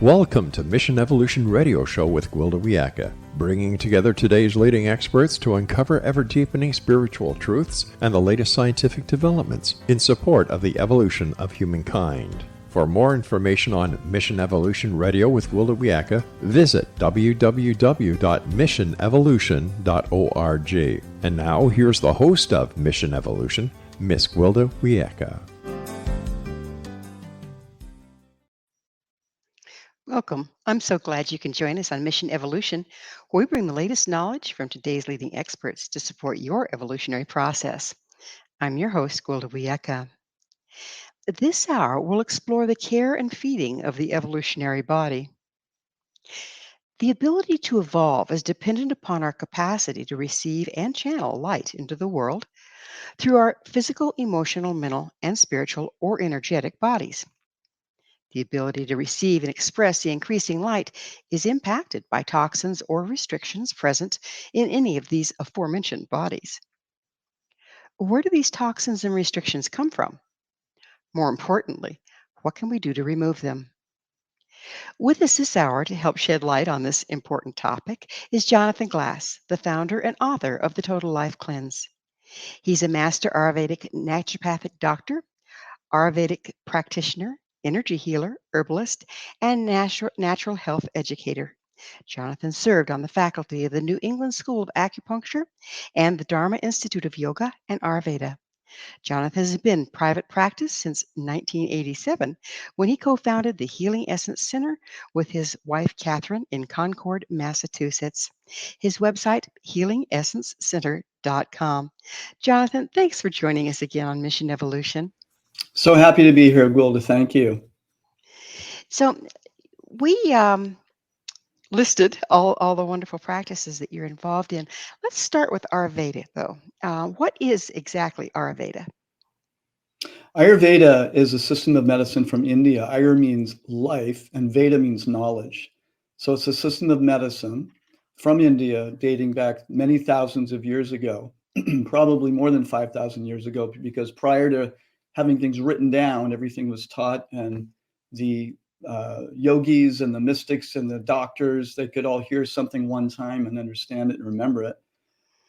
Welcome to Mission Evolution Radio Show with Gwilda Wiyaka, bringing together today's leading experts to uncover ever-deepening spiritual truths and the latest scientific developments in support of the evolution of humankind. For more information on Mission Evolution Radio with Gwilda Wiyaka, visit www.missionevolution.org. And now, here's the host of Mission Evolution, Miss Gwilda Wiyaka. Welcome. I'm so glad you can join us on Mission Evolution, where we bring the latest knowledge from today's leading experts to support your evolutionary process. I'm your host, Gwilda Wiyaka. This hour, we'll explore the care and feeding of the evolutionary body. The ability to evolve is dependent upon our capacity to receive and channel light into the world through our physical, emotional, mental, and spiritual or energetic bodies. The ability to receive and express the increasing light is impacted by toxins or restrictions present in any of these aforementioned bodies. Where do these toxins and restrictions come from? More importantly, what can we do to remove them? With us this hour to help shed light on this important topic is Jonathan Glass, the founder and author of the Total Life Cleanse. He's a Master Ayurvedic Naturopathic Doctor, Ayurvedic Practitioner, energy healer, herbalist, and natural health educator. Jonathan served on the faculty of the New England School of Acupuncture and the Dharma Institute of Yoga and Ayurveda. Jonathan has been in private practice since 1987 when he co-founded the Healing Essence Center with his wife, Katherine, in Concord, Massachusetts. His website, healingessencecenter.com. Jonathan, thanks for joining us again on Mission Evolution. So happy to be here, Gwilda. Thank you. So we listed all the wonderful practices that you're involved in. Let's start with Ayurveda, though. What is exactly Ayurveda? Ayurveda is a system of medicine from India. Ayur means life, and Veda means knowledge. So it's a system of medicine from India dating back many thousands of years ago, probably more than 5,000 years ago, because prior to having things written down, everything was taught, and the yogis and the mystics and the doctors, they could all hear something one time and understand it and remember it.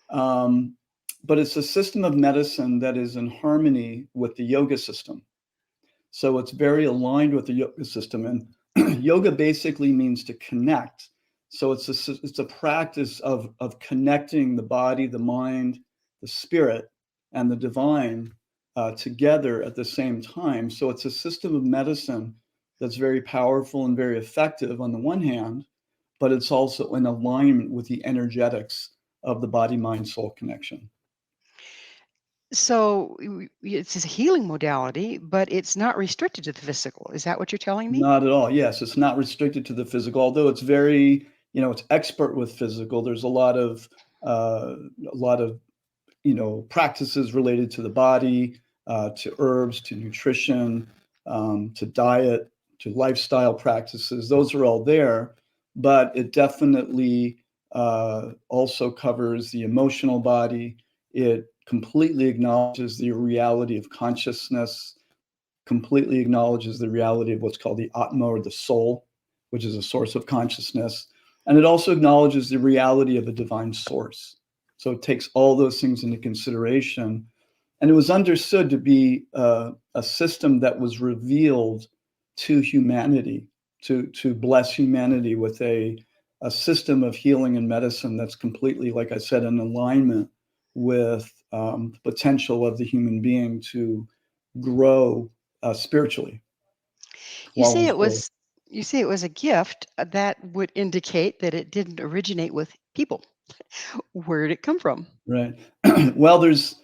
But it's a system of medicine that is in harmony with the yoga system. So it's very aligned with the yoga system. And yoga basically means to connect. So it's a practice of connecting the body, the mind, the spirit, and the divine together at the same time. So it's a system of medicine that's very powerful and very effective on the one hand, but it's also in alignment with the energetics of the body-mind-soul connection. So it's a healing modality, but it's not restricted to the physical. Is that what you're telling me? Not at all. Yes, it's not restricted to the physical, although it's very, it's expert with physical. There's a lot of practices related to the body, to herbs, to nutrition, to diet, to lifestyle practices. Those are all there, but it definitely also covers the emotional body. It completely acknowledges the reality of consciousness, completely acknowledges the reality of what's called the Atma, or the soul, which is a source of consciousness. And it also acknowledges the reality of a divine source. So it takes all those things into consideration. And it was understood to be a system that was revealed to humanity, to bless humanity with a system of healing and medicine that's completely, like I said, in alignment with the potential of the human being to grow spiritually. You say it was a gift that would indicate that it didn't originate with people. Where did it come from? Right. Well, it's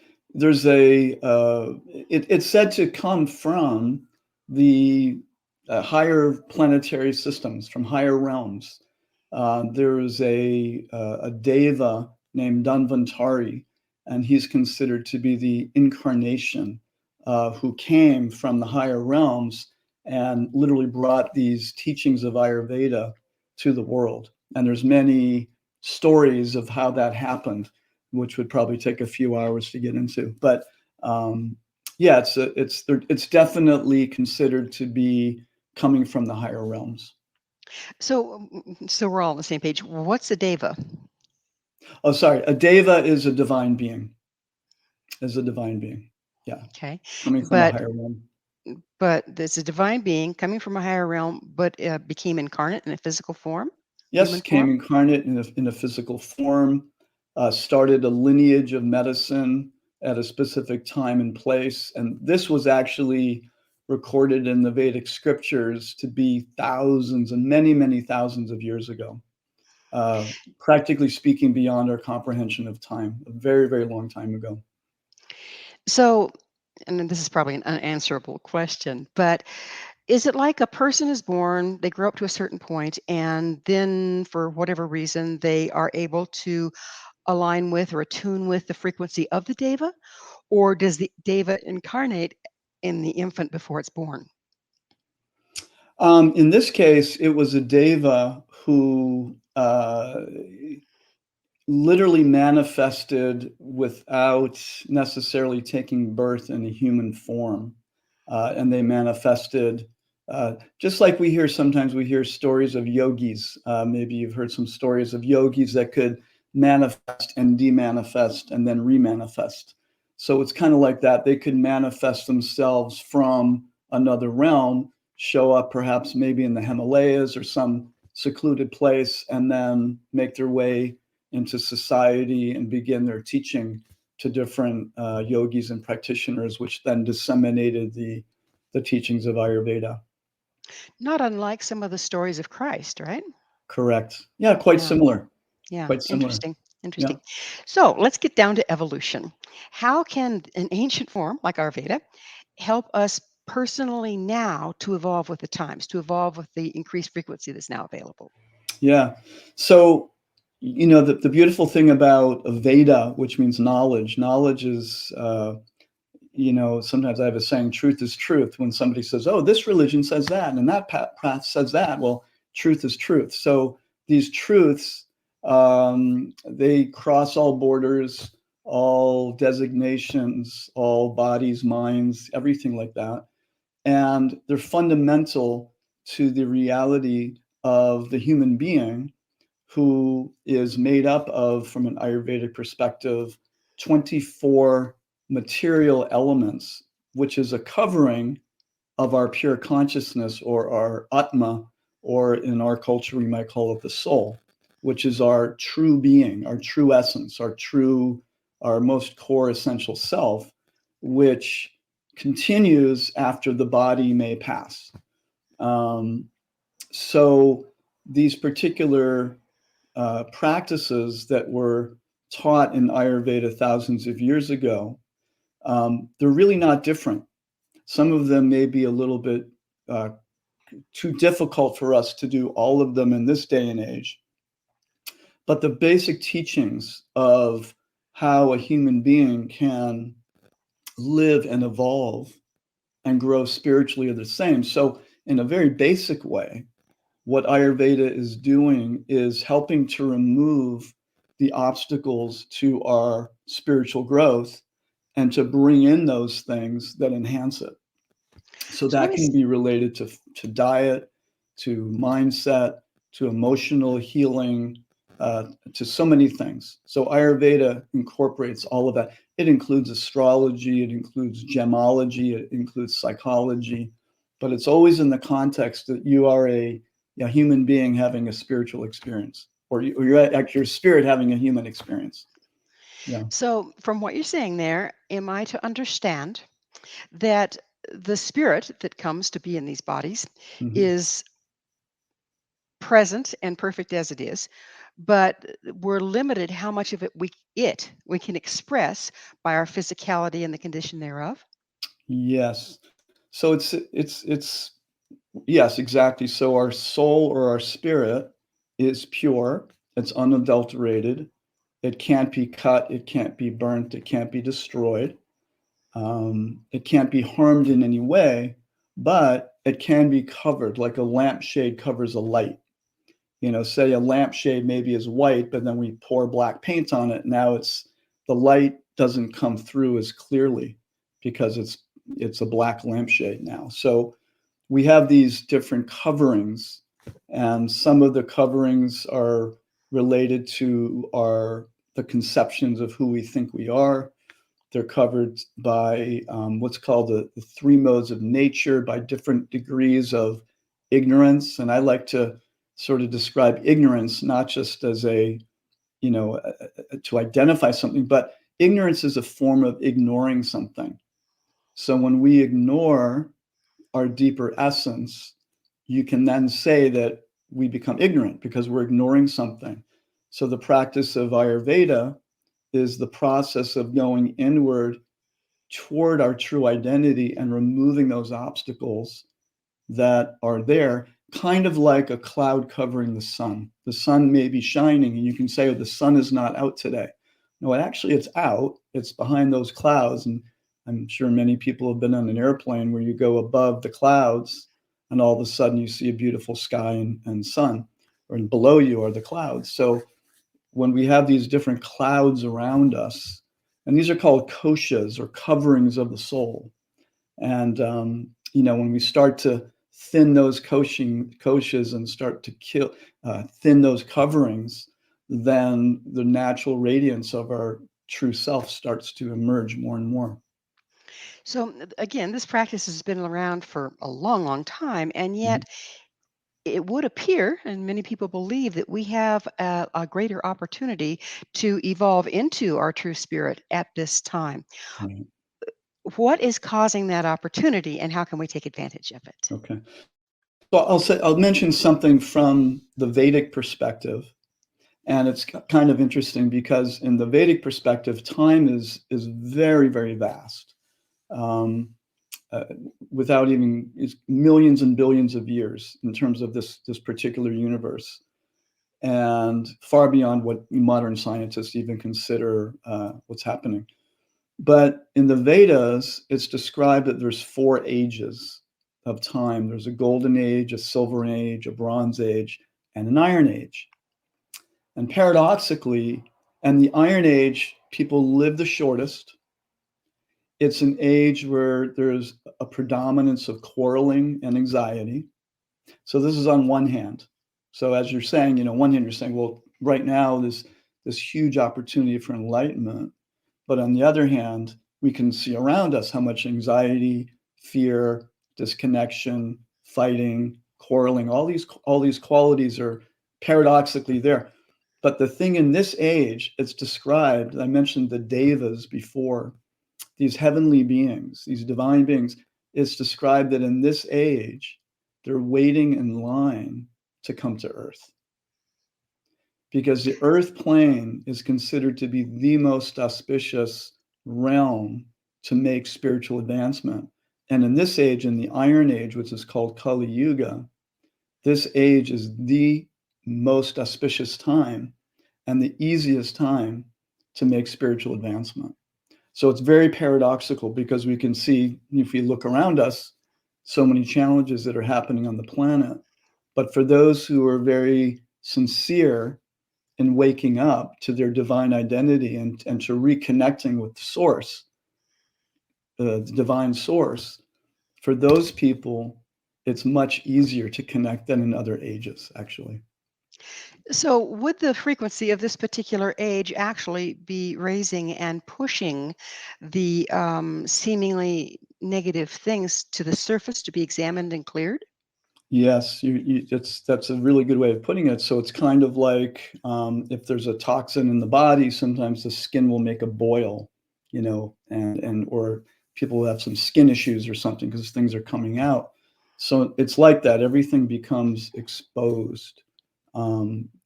said to come from the higher planetary systems, from higher realms. There is a deva named Dhanvantari, and he's considered to be the incarnation who came from the higher realms and literally brought these teachings of Ayurveda to the world. And there's many stories of how that happened, which would probably take a few hours to get into. But it's definitely considered to be coming from the higher realms. So we're all on the same page. What's a deva? Oh, sorry. A deva is a divine being. Yeah. Okay, Coming from a but higher realm. there's a divine being coming from a higher realm, but became incarnate in a physical form, Yes, human came form. incarnate in a physical form, started a lineage of medicine at a specific time and place. And this was actually recorded in the Vedic scriptures to be thousands and many, many thousands of years ago. Practically speaking, beyond our comprehension of time, a very, very long time ago. So, and then this is probably an unanswerable question, but is it like a person is born, they grow up to a certain point, and then for whatever reason, they are able to align with or attune with the frequency of the deva? Or does the deva incarnate in the infant before it's born? In this case, it was a deva who literally manifested without necessarily taking birth in a human form. And they manifested just like sometimes we hear stories of yogis. Maybe you've heard some stories of yogis that could manifest and demanifest and then remanifest. So it's kind of like that. They could manifest themselves from another realm, show up perhaps maybe in the Himalayas or some secluded place, and then make their way into society and begin their teaching to different yogis and practitioners, which then disseminated the teachings of Ayurveda. Not unlike some of the stories of Christ, right? Correct. Yeah, quite Yeah, similar. yeah. Quite similar. Interesting. Yeah. Interesting. So let's get down to evolution. How can an ancient form like Ayurveda help us personally now to evolve with the times, to evolve with the increased frequency that's now available? Yeah. So, the beautiful thing about Veda, which means knowledge is, sometimes I have a saying, truth is truth. When somebody says, oh, this religion says that, and that path says that, well, truth is truth. So these truths, they cross all borders, all designations, all bodies, minds, everything like that. And they're fundamental to the reality of the human being, who is made up of, from an Ayurvedic perspective, 24 material elements, which is a covering of our pure consciousness, or our Atma, or in our culture, we might call it the soul, which is our true being, our true essence, our most core essential self, which continues after the body may pass. So these particular practices that were taught in Ayurveda thousands of years ago, they're really not different. Some of them may be a little bit too difficult for us to do all of them in this day and age. But the basic teachings of how a human being can live and evolve and grow spiritually are the same. So in a very basic way, what Ayurveda is doing is helping to remove the obstacles to our spiritual growth and to bring in those things that enhance it. So So let that me can be related to diet, to mindset, to emotional healing, to so many things. So Ayurveda incorporates all of that. It includes astrology, it includes gemology, it includes psychology, but it's always in the context that you are a human being having a spiritual experience, or you're your spirit having a human experience. Yeah. So, from what you're saying there, am I to understand that the spirit that comes to be in these bodies Mhm. is present and perfect as it is, but we're limited how much of we can express by our physicality and the condition thereof? Yes. So it's yes, exactly. So our soul, or our spirit, is pure, it's unadulterated. It can't be cut, it can't be burnt, it can't be destroyed. It can't be harmed in any way, but it can be covered like a lampshade covers a light. Say a lampshade maybe is white, but then we pour black paint on it. Now the light doesn't come through as clearly because it's a black lampshade now. So we have these different coverings And some of the coverings are related to the conceptions of who we think we are. They're covered by what's called the three modes of nature, by different degrees of ignorance. And I like to sort of describe ignorance not just as to identify something, but ignorance is a form of ignoring something. So when we ignore our deeper essence, you can then say that we become ignorant because we're ignoring something. So the practice of Ayurveda is the process of going inward toward our true identity and removing those obstacles that are there, kind of like a cloud covering the sun. The sun may be shining and you can say, oh, the sun is not out today. No, actually it's out. It's behind those clouds. And I'm sure many people have been on an airplane where you go above the clouds and all of a sudden you see a beautiful sky and sun, and below you are the clouds. So when we have these different clouds around us, and these are called koshas or coverings of the soul. And, when we start to thin those koshas and start to thin those coverings, then the natural radiance of our true self starts to emerge more and more. So again, this practice has been around for a long, long time, and yet it would appear, and many people believe, that we have a greater opportunity to evolve into our true spirit at this time. Right. What is causing that opportunity, and how can we take advantage of it? Okay. So I'll mention something from the Vedic perspective. And it's kind of interesting because in the Vedic perspective, time is very, very vast. Without even millions and billions of years in terms of this particular universe, and far beyond what modern scientists even consider what's happening. But in the Vedas, it's described that there's 4 ages of time. There's a golden age, a silver age, a bronze age, and an iron age. And paradoxically, in the Iron Age, people live the shortest. It's an age where there's a predominance of quarreling and anxiety. So this is on one hand. So as you're saying, one hand you're saying, well, right now there's this huge opportunity for enlightenment. But on the other hand, we can see around us how much anxiety, fear, disconnection, fighting, quarreling, all these qualities are paradoxically there. But the thing in this age, it's described, I mentioned the devas before, these heavenly beings, these divine beings, it's described that in this age, they're waiting in line to come to Earth. Because the Earth plane is considered to be the most auspicious realm to make spiritual advancement. And in this age, in the Iron Age, which is called Kali Yuga, this age is the most auspicious time and the easiest time to make spiritual advancement. So it's very paradoxical because we can see, if we look around us, so many challenges that are happening on the planet. But for those who are very sincere in waking up to their divine identity and to reconnecting with the source, the divine source, for those people, it's much easier to connect than in other ages, actually. So, would the frequency of this particular age actually be raising and pushing the seemingly negative things to the surface to be examined and cleared? Yes, that's a really good way of putting it. So it's kind of like if there's a toxin in the body, sometimes the skin will make a boil, or people will have some skin issues or something because things are coming out. So it's like that. Everything becomes exposed.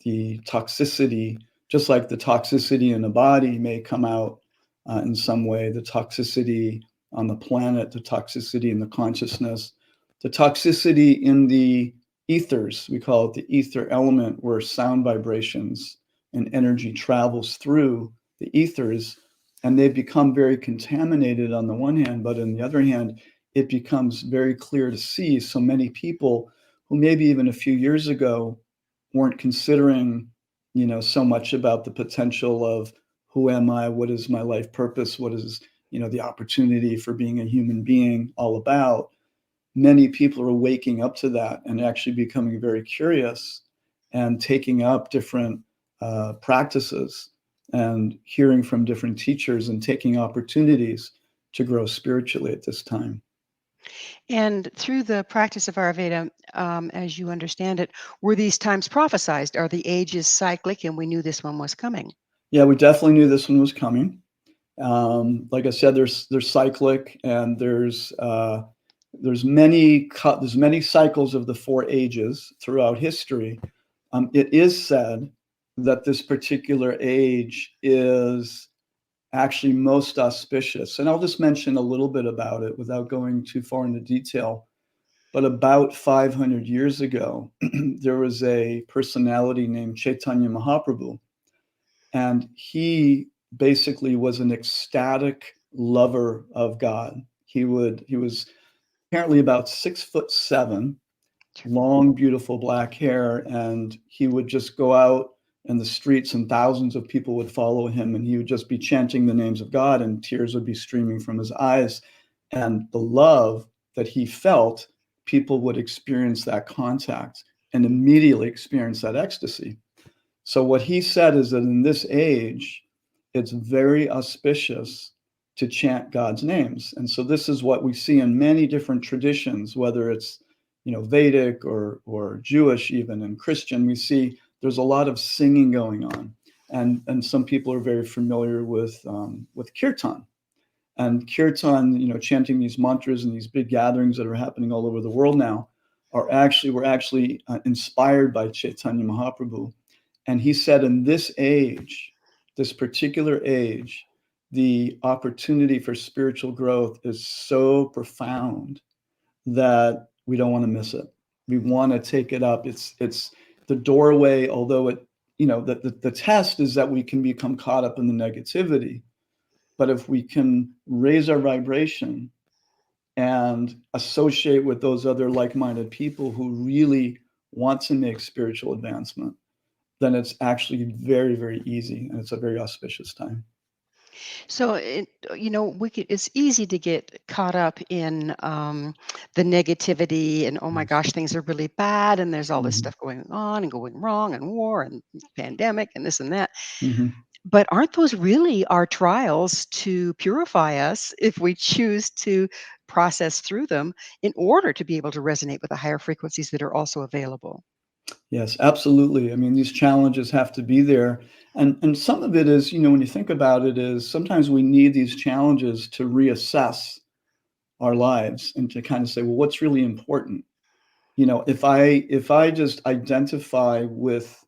The toxicity, just like the toxicity in the body may come out in some way, the toxicity on the planet, the toxicity in the consciousness, the toxicity in the ethers, we call it the ether element, where sound vibrations and energy travels through the ethers, and they become very contaminated on the one hand, but on the other hand, it becomes very clear to see so many people who maybe even a few years ago weren't considering, so much about the potential of who am I, what is my life purpose, what is, the opportunity for being a human being all about. many people are waking up to that and actually becoming very curious and taking up different practices and hearing from different teachers and taking opportunities to grow spiritually at this time. And through the practice of Ayurveda, as you understand it, were these times prophesized? Are the ages cyclic and we knew this one was coming? Yeah, we definitely knew this one was coming. Like I said, there's cyclic, and there's many cycles of the 4 ages throughout history. It is said that this particular age is actually most auspicious, and I'll just mention a little bit about it without going too far into detail. But about 500 years ago, there was a personality named Chaitanya Mahaprabhu, and he basically was an ecstatic lover of God. He was apparently about 6'7", long, beautiful black hair, and he would just go out in the streets and thousands of people would follow him, and he would just be chanting the names of God, and tears would be streaming from his eyes. And the love that he felt, people would experience that contact and immediately experience that ecstasy. So what he said is that in this age, it's very auspicious to chant God's names. And so this is what we see in many different traditions, whether it's, Vedic or Jewish, even, and Christian. We see there's a lot of singing going on, and some people are very familiar with kirtan. And kirtan, chanting these mantras and these big gatherings that are happening all over the world now were actually inspired by Chaitanya Mahaprabhu. And he said, in this age, this particular age, the opportunity for spiritual growth is so profound that we don't want to miss it. We want to take it up. It's the doorway, although the test is that we can become caught up in the negativity. But if we can raise our vibration and associate with those other like-minded people who really want to make spiritual advancement, then it's actually very, very easy, and it's a very auspicious time. So it's easy to get caught up in the negativity and, oh my gosh, things are really bad and there's all this Mhm. stuff going on and going wrong and war and pandemic and this and that. Mhm. But aren't those really our trials to purify us if we choose to process through them in order to be able to resonate with the higher frequencies that are also available? Yes, absolutely. I mean, these challenges have to be there. And some of it is, when you think about it, is sometimes we need these challenges to reassess our lives and to kind of say, well, what's really important? If I just identify with,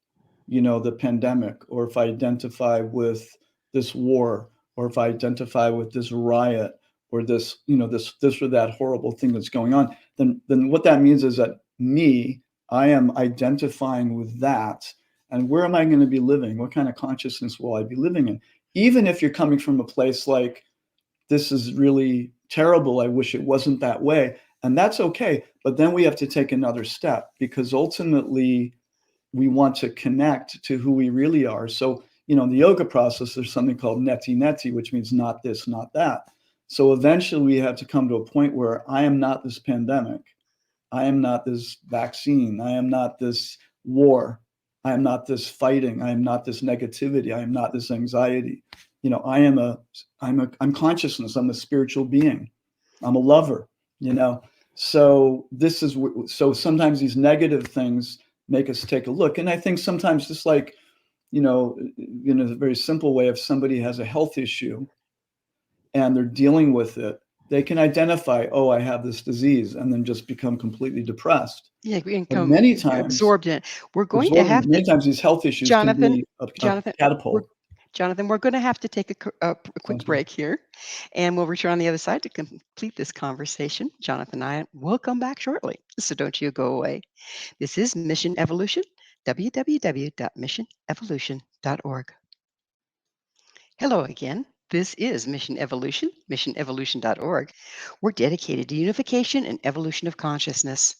the pandemic, or if I identify with this war, or if I identify with this riot, or this, this or that horrible thing that's going on, then what that means is that I am identifying with that. And where am I going to be living? What kind of consciousness will I be living in? Even if you're coming from a place like, this is really terrible, I wish it wasn't that way. And that's okay. But then we have to take another step, because ultimately we want to connect to who we really are. So, in the yoga process, there's something called neti neti, which means not this, not that. So eventually we have to come to a point where I am not this pandemic. I am not this vaccine. I am not this war. I am not this fighting. I am not this negativity. I am not this anxiety. I'm consciousness. I'm a spiritual being. I'm a lover. So so sometimes these negative things make us take a look. And I think sometimes, just like, in a very simple way, if somebody has a health issue and they're dealing with it, they can identify, oh, I have this disease, and then just become completely depressed. Yeah, we But become many times, absorbed in it. We're going to have to, these health issues can Jonathan, be a Jonathan, we're catapult. Jonathan, we're going to have to take a quick Sounds good. break here, and we'll return on the other side to complete this conversation. Jonathan and I will come back shortly, so don't you go away. This is Mission Evolution, www.missionevolution.org. Hello again. This is Mission Evolution, missionevolution.org. We're dedicated to unification and evolution of consciousness.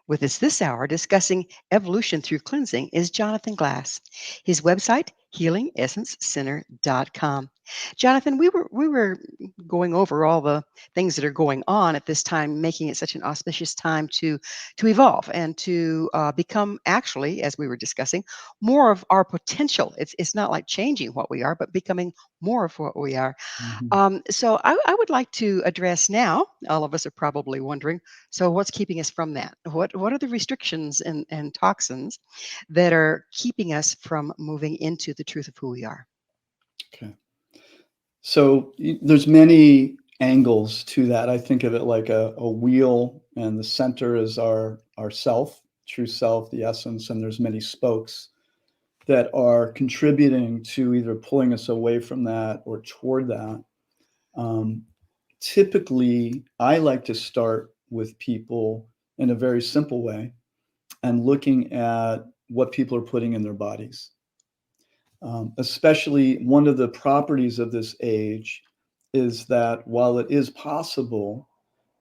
With us this hour discussing evolution through cleansing is Jonathan Glass. His website, healingessencecenter.com. Jonathan, we were going over all the things that are going on at this time, making it such an auspicious time to evolve and to become, actually, as we were discussing, more of our potential. It's not like changing what we are, but becoming more of what we are. Mhm. So I would like to address now. All of us are probably wondering. So what's keeping us from that? What are the restrictions and toxins that are keeping us from moving into the truth of who we are? Okay. So there's many angles to that. I think of it like a wheel, and the center is our self, true self, the essence, and there's many spokes that are contributing to either pulling us away from that or toward that. Um, Typically, I like to start with people in a very simple way and looking at what people are putting in their bodies. Especially one of the properties of this age is that while it is possible,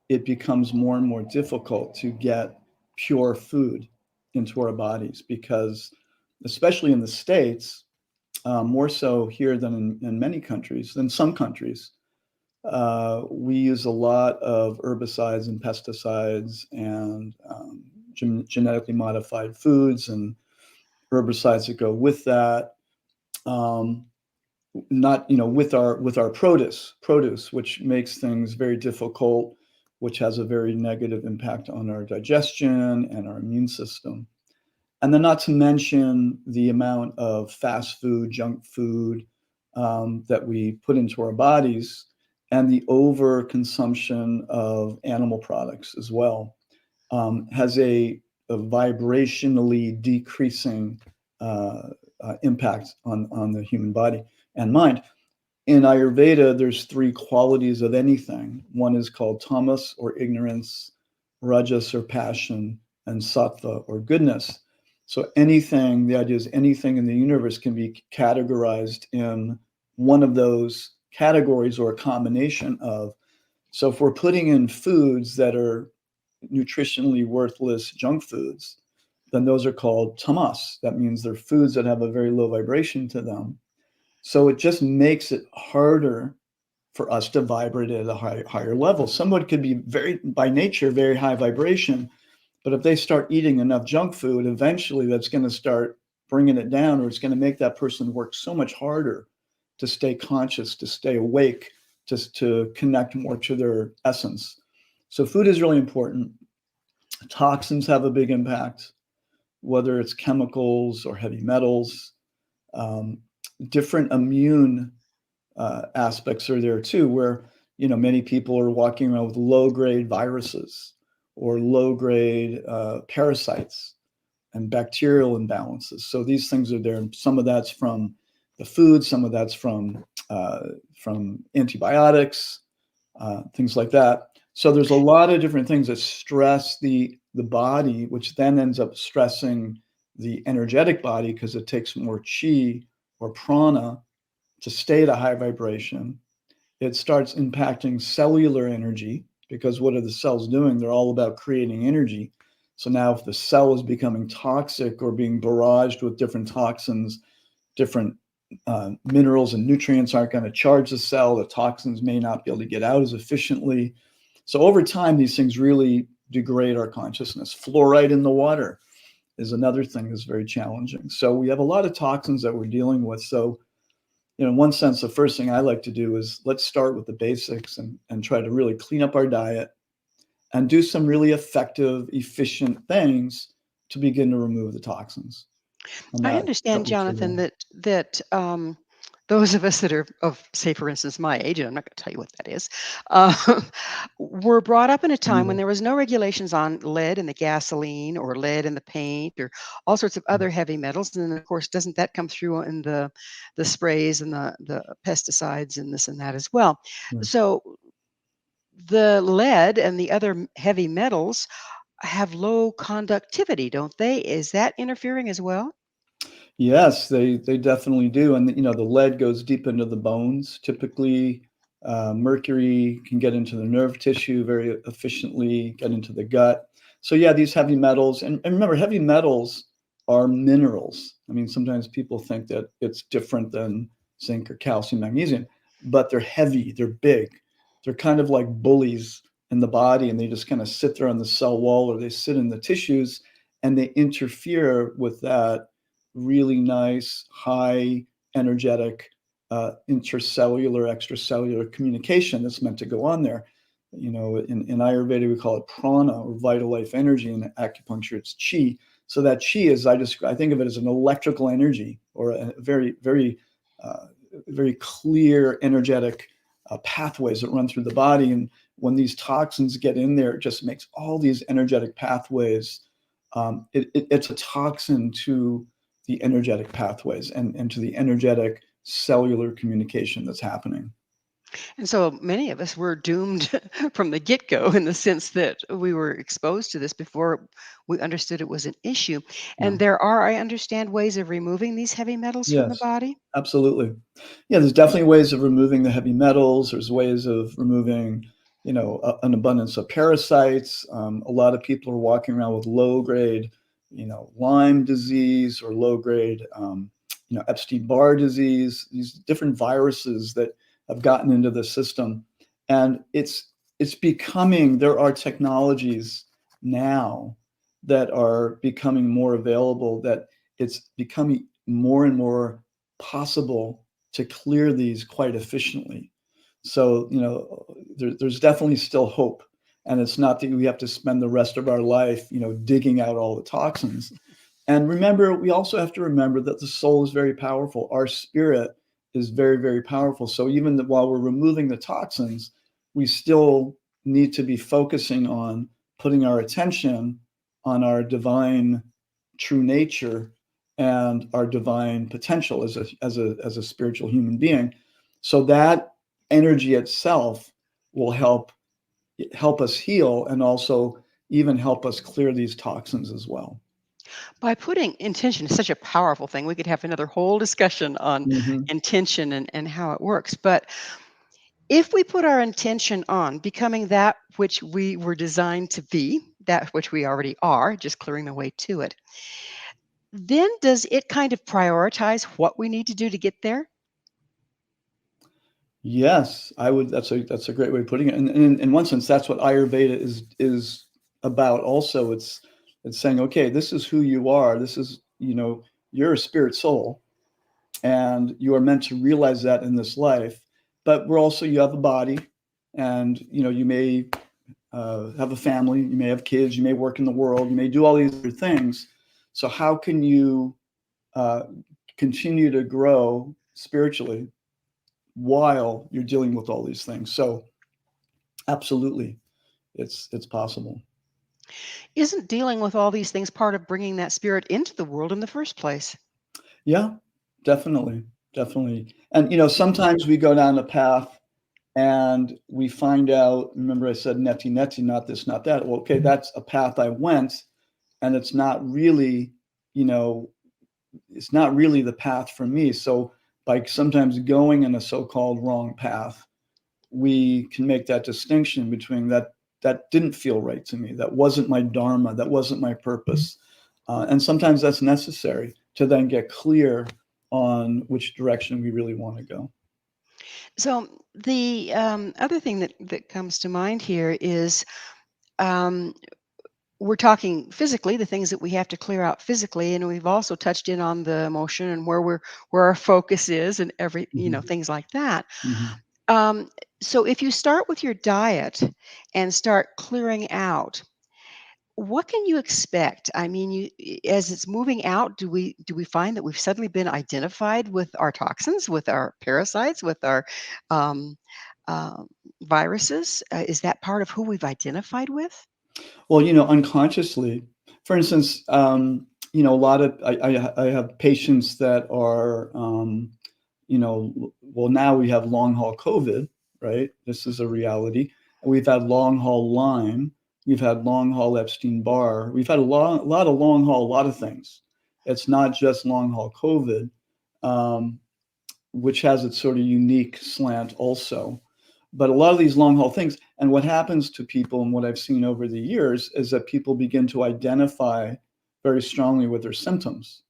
it becomes more and more difficult to get pure food into our bodies because, especially in the States, more so here than in many countries, than some countries, we use a lot of herbicides and pesticides and genetically modified foods and herbicides that go with that. Um, Not, with our produce, which makes things very difficult, which has a very negative impact on our digestion and our immune system. And then not to mention the amount of fast food, junk food that we put into our bodies, and the overconsumption of animal products as well, has a vibrationally decreasing impact on the human body and mind. In Ayurveda, there's three qualities of anything. One is called tamas, or ignorance, rajas, or passion, and sattva, or goodness. So anything, the idea is anything in the universe can be categorized in one of those categories or a combination of. So if we're putting in foods that are nutritionally worthless junk foods, then those are called tamas. That means they're foods that have a very low vibration to them. So it just makes it harder for us to vibrate at a higher level. Someone could be by nature, very high vibration, but if they start eating enough junk food, eventually that's going to start bringing it down, or it's going to make that person work so much harder to stay conscious, to stay awake, just to connect more to their essence. So food is really important. Toxins have a big impact, whether it's chemicals or heavy metals. Um, Different immune aspects are there too, where many people are walking around with low-grade viruses or low-grade parasites and bacterial imbalances. So these things are there, and some of that's from the food, some of that's from antibiotics, things like that. So there's a lot of different things that stress the body, which then ends up stressing the energetic body because it takes more chi or prana to stay at a high vibration. It starts impacting cellular energy because what are the cells doing? They're all about creating energy. So now if the cell is becoming toxic or being barraged with different toxins, different minerals and nutrients aren't going to charge the cell. The toxins may not be able to get out as efficiently. So over time, these things really degrade our consciousness. Fluoride in the water is another thing that's very challenging. So we have a lot of toxins that we're dealing with. So in one sense, the first thing I like to do is let's start with the basics and try to really clean up our diet and do some really effective, efficient things to begin to remove the toxins. And I that understand, got me through Jonathan, that. that those of us that are of, say, for instance, my age, and I'm not going to tell you what that is, were brought up in a time when Yeah. there was no regulations on lead in the gasoline or lead in the paint or all sorts of other heavy metals. And then, of course, doesn't that come through in the sprays and the pesticides and this and that as well? Right. So the lead and the other heavy metals have low conductivity, don't they? Is that interfering as well? Yes, they definitely do. And the lead goes deep into the bones. Typically, mercury can get into the nerve tissue very efficiently, get into the gut. So yeah, these heavy metals, and remember, heavy metals are minerals. I mean, sometimes people think that it's different than zinc or calcium, magnesium, but they're heavy, they're big. They're kind of like bullies in the body, and they just kind of sit there on the cell wall, or they sit in the tissues, and they interfere with that really nice, high energetic intercellular, extracellular communication that's meant to go on there. In Ayurveda, we call it prana, or vital life energy. In acupuncture, it's chi. So that chi is, I think of it as an electrical energy, or a very, very, very clear energetic pathways that run through the body. And when these toxins get in there, it just makes all these energetic pathways. It's a toxin to the energetic pathways and to the energetic cellular communication that's happening. And so many of us were doomed from the get-go, in the sense that we were exposed to this before we understood it was an issue. Yeah. And there are, I understand, ways of removing these heavy metals from the Yes, body. absolutely. Yeah, there's definitely ways of removing the heavy metals. There's ways of removing, an abundance of parasites. A lot of people are walking around with low-grade, Lyme disease, or low-grade, Epstein-Barr disease. These different viruses that have gotten into the system, and it's becoming. There are technologies now that are becoming more available, that it's becoming more and more possible to clear these quite efficiently. So, there's definitely still hope. And it's not that we have to spend the rest of our life, digging out all the toxins. And remember, we also have to remember that the soul is very powerful. Our spirit is very, very powerful. So even while we're removing the toxins, we still need to be focusing on putting our attention on our divine true nature and our divine potential as a spiritual human being. So that energy itself will help us heal, and also even help us clear these toxins as well. By putting intention is such a powerful thing. We could have another whole discussion on Mm-hmm. intention and how it works. But if we put our intention on becoming that which we were designed to be, that which we already are, just clearing the way to it, then does it kind of prioritize what we need to do to get there? Yes, I would. That's a great way of putting it. And in one sense, that's what Ayurveda is about. Also, it's saying, okay, this is who you are. This is, you're a spirit soul, and you are meant to realize that in this life. But you have a body, and you may have a family, you may have kids, you may work in the world, you may do all these other things. So how can you continue to grow spiritually while you're dealing with all these things? So absolutely, it's possible. Isn't dealing with all these things part of bringing that spirit into the world in the first place? Yeah, definitely, definitely. And sometimes we go down a path and we find out. Remember, I said neti neti, not this, not that. Well, okay, that's a path I went, and it's not really, the path for me. So by sometimes going in a so-called wrong path, we can make that distinction between that didn't feel right to me, that wasn't my dharma, that wasn't my purpose. And sometimes that's necessary to then get clear on which direction we really want to go. So the other thing that comes to mind here is, um, we're talking physically, the things that we have to clear out physically, and we've also touched in on the emotion and where our focus is, and Mhm. things like that. Mhm. Um, so if you start with your diet and start clearing out, what can you expect? I mean, as it's moving out, do we find that we've suddenly been identified with our toxins, with our parasites, with our um, uh, viruses? Is that part of who we've identified with? Well, unconsciously, for instance, a lot of I have patients that are, well, now we have long haul COVID, right? This is a reality. We've had long haul Lyme. We've had long haul Epstein Barr. We've had a lot of long haul, a lot of things. It's not just long haul COVID, um, which has its sort of unique slant also. But a lot of these long haul things, and what happens to people, and what I've seen over the years, is that people begin to identify very strongly with their symptoms.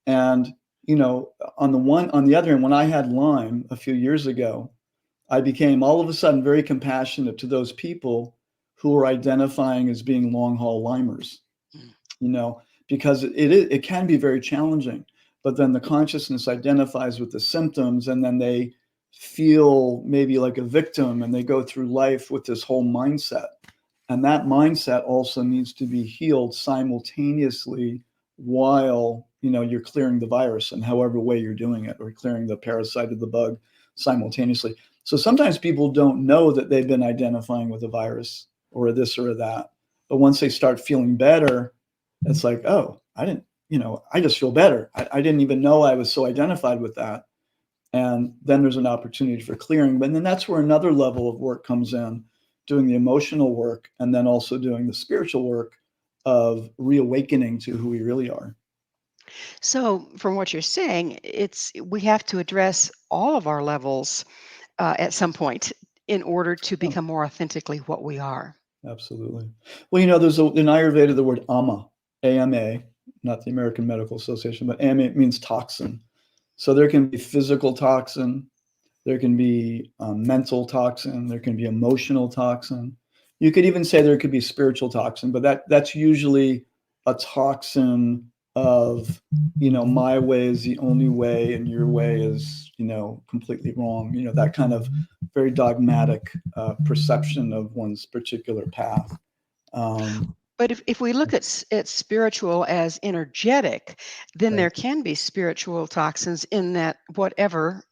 And, on the other hand, when I had Lyme a few years ago, I became all of a sudden very compassionate to those people who were identifying as being long haul Lymers, because it can be very challenging. But then the consciousness identifies with the symptoms, and then they feel maybe like a victim, and they go through life with this whole mindset. And that mindset also needs to be healed simultaneously while, you're clearing the virus in however way you're doing it, or clearing the parasite of the bug simultaneously. So sometimes people don't know that they've been identifying with a virus or a this or a that. But once they start feeling better, it's like, oh, I just feel better. I didn't even know I was so identified with that. And then there's an opportunity for clearing. But then that's where another level of work comes in, doing the emotional work, and then also doing the spiritual work of reawakening to who we really are. So, from what you're saying, we have to address all of our levels at some point in order to Oh, become more authentically what we are. absolutely. Well, there's in Ayurveda the word ama, AMA, not the American Medical Association, but AMA means toxin. So there can be physical toxin, there can be mental toxin, there can be emotional toxin. You could even say there could be spiritual toxin, but that's usually a toxin of, my way is the only way and your way is, completely wrong. That kind of very dogmatic perception of one's particular path. But if we look at spiritual as energetic, then Right. there can be spiritual toxins in that whatever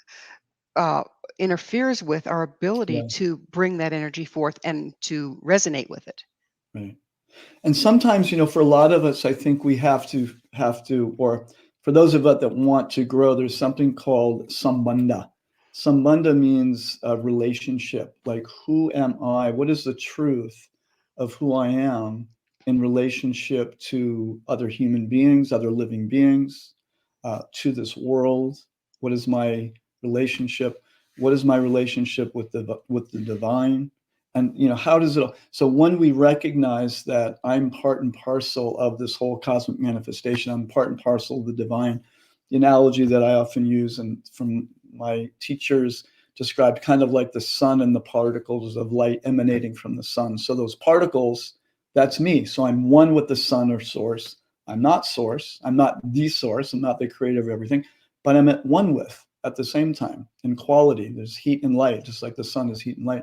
uh, interferes with our ability Yeah. to bring that energy forth and to resonate with it. Right. And sometimes, for a lot of us, I think we have to, or for those of us that want to grow, there's something called sambandha. Sambandha means a relationship. Like, who am I? What is the truth of who I am in relationship to other human beings, other living beings, to this world? What is my relationship? What is my relationship with the divine? And how does it? So when we recognize that I'm part and parcel of this whole cosmic manifestation, I'm part and parcel of the divine. The analogy that I often use and from my teachers described kind of like the sun and the particles of light emanating from the sun. So those particles, that's me. So I'm one with the sun or source. I'm not source. I'm not the source. I'm not the creator of everything, but I'm at one with at the same time in quality. There's heat and light, just like the sun is heat and light.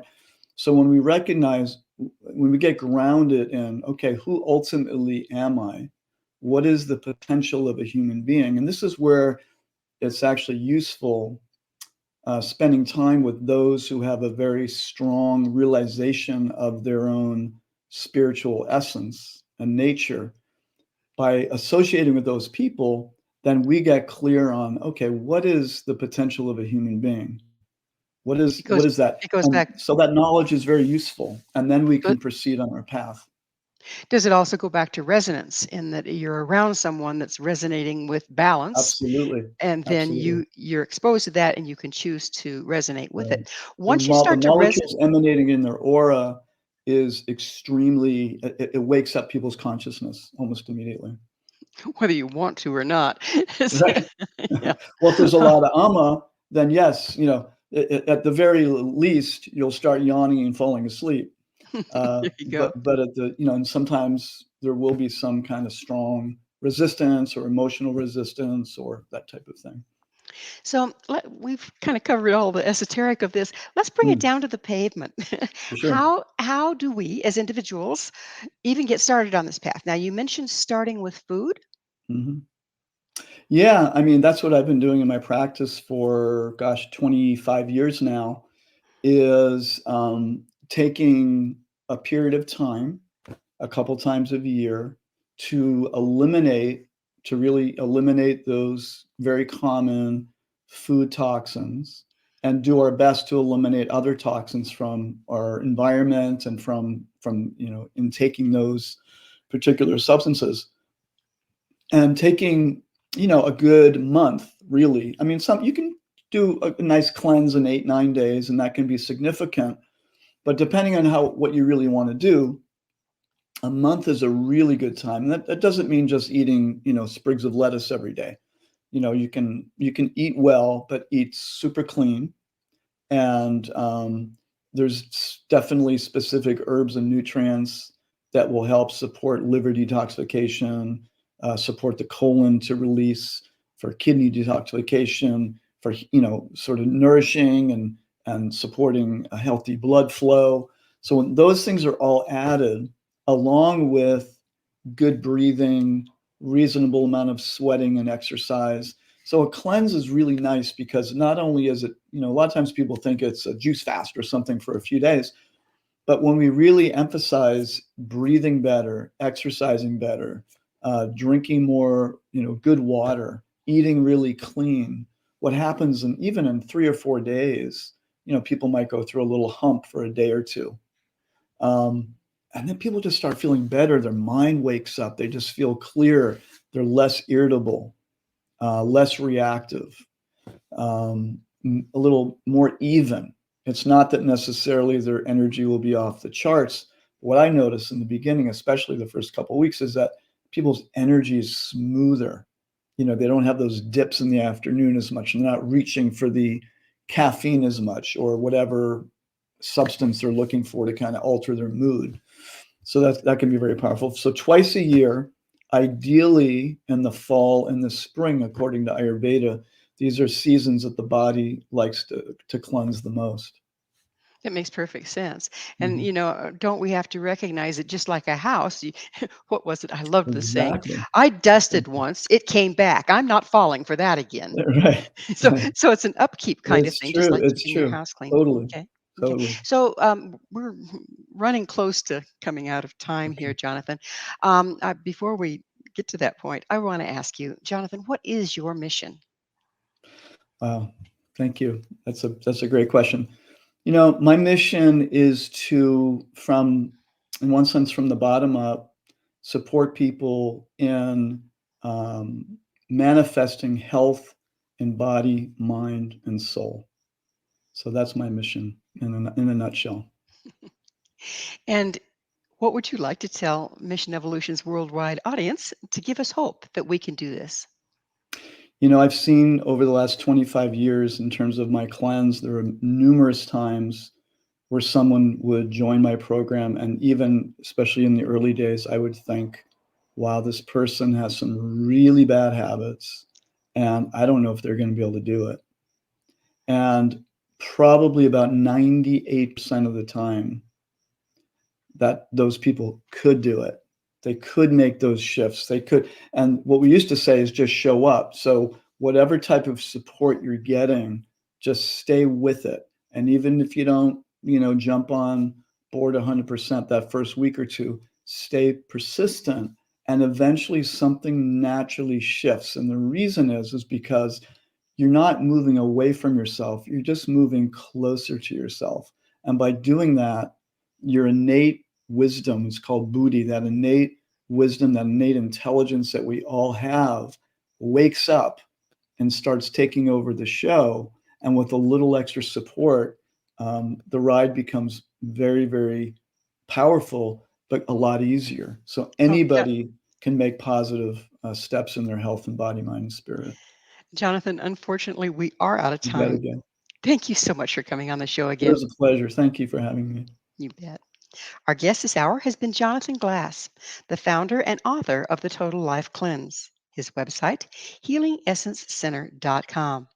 So when we get grounded in, okay, who ultimately am I? What is the potential of a human being? And this is where it's actually useful spending time with those who have a very strong realization of their own spiritual essence and nature. By associating with those people, then we get clear on, okay, what is the potential of a human being? What It goes is that? it goes And back. so that knowledge is very useful, and then we go- can proceed on our path. Does it also go back to resonance in that you're around someone that's resonating with balance, Absolutely. and then Absolutely. you're exposed to that and you can choose to resonate with Right. it. The Once you mo the start to molecules emanating in their aura is extremely it wakes up people's consciousness almost immediately. whether you want to or not. Right. Yeah. Well, if there's a lot of ama, then yes, at the very least, you'll start yawning and falling asleep. There you go. But at and sometimes there will be some kind of strong resistance or emotional resistance or that type of thing. So we've kind of covered all the esoteric of this. Let's bring it Mm, down to the pavement. for sure. How do we, as individuals, even get started on this path? Now, you mentioned starting with food. Mhm. Yeah, I mean, that's what I've been doing in my practice for, gosh, 25 years now, is taking a period of time, a couple times a year, to really eliminate those very common food toxins and do our best to eliminate other toxins from our environment and from in taking those particular substances. And taking, a good month, really. I mean, some you can do a nice cleanse in 8, 9 days, and that can be significant. But depending on what you really want to do, a month is a really good time. And that doesn't mean just eating, sprigs of lettuce every day. You can eat well, but eat super clean. And there's definitely specific herbs and nutrients that will help support liver detoxification, support the colon to release, for kidney detoxification, for sort of nourishing and supporting a healthy blood flow. So when those things are all added, along with good breathing, reasonable amount of sweating and exercise. So a cleanse is really nice because not only is it, a lot of times people think it's a juice fast or something for a few days, but when we really emphasize breathing better, exercising better, drinking more, good water, eating really clean, what happens even in 3 or 4 days, people might go through a little hump for a day or two. And then people just start feeling better. Their mind wakes up. They just feel clear. They're less irritable, less reactive, a little more even. It's not that necessarily their energy will be off the charts. What I notice in the beginning, especially the first couple of weeks, is that people's energy is smoother. They don't have those dips in the afternoon as much. They're not reaching for the caffeine as much or whatever substance they're looking for to kind of alter their mood. So that can be very powerful. So twice a year, ideally in the fall and the spring, according to Ayurveda, these are seasons that the body likes to cleanse the most. That makes perfect sense. And, Mhm. don't we have to recognize that just like a house, what was it? I loved the saying, Exactly. I dusted once, it came back. I'm not falling for that again. Right. So, so it's an upkeep kind of It's thing, just true. like It's keeping your true. house clean. Totally. Okay. Okay. Totally. So we're running close to coming out of time Okay. here, Jonathan. Before we get to that point, I want to ask you, Jonathan, what is your mission? Wow. Thank you. That's a great question. My mission is to, in one sense, from the bottom up, support people in manifesting health in body, mind, and soul. So that's my mission in a nutshell. And what would you like to tell Mission Evolution's worldwide audience to give us hope that we can do this? I've seen over the last 25 years, in terms of my cleanse, there are numerous times where someone would join my program, and even especially in the early days, I would think, wow, this person has some really bad habits, and I don't know if they're going to be able to do it. And probably about 98% of the time, that those people could do it. They could make those shifts. They could. And what we used to say is just show up. So whatever type of support you're getting, just stay with it. And even if you don't, jump on board 100% that first week or two, stay persistent, and eventually something naturally shifts. And the reason is because you're not moving away from yourself. You're just moving closer to yourself. And by doing that, your innate wisdom is called buddhi, that innate wisdom, that innate intelligence that we all have, wakes up and starts taking over the show. And with a little extra support, the ride becomes very, very powerful, but a lot easier. So Oh, anybody can make positive steps in their health and body, mind, and spirit. Jonathan, unfortunately, we are out of You got time. to go. Thank you so much for coming on the show It was again. a pleasure. Thank you for having me. You bet. Our guest this hour has been Jonathan Glass, the founder and author of the Total Life Cleanse. His website, healingessencecenter.com.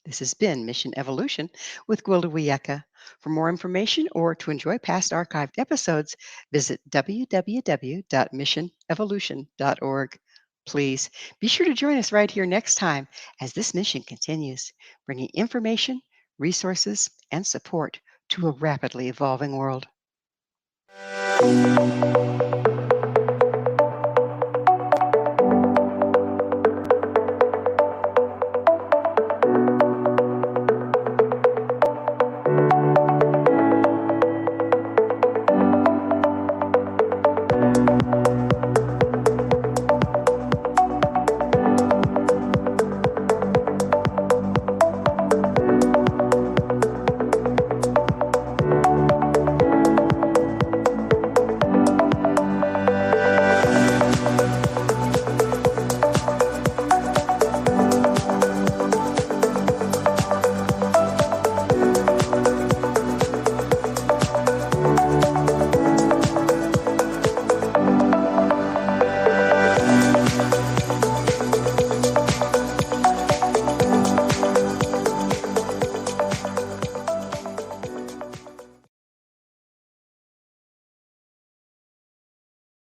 This has been Mission Evolution with Gwilda Wiyaka. For more information or to enjoy past archived episodes, visit www.missionevolution.org. Please be sure to join us right here next time as this mission continues, bringing information, resources, and support to a rapidly evolving world.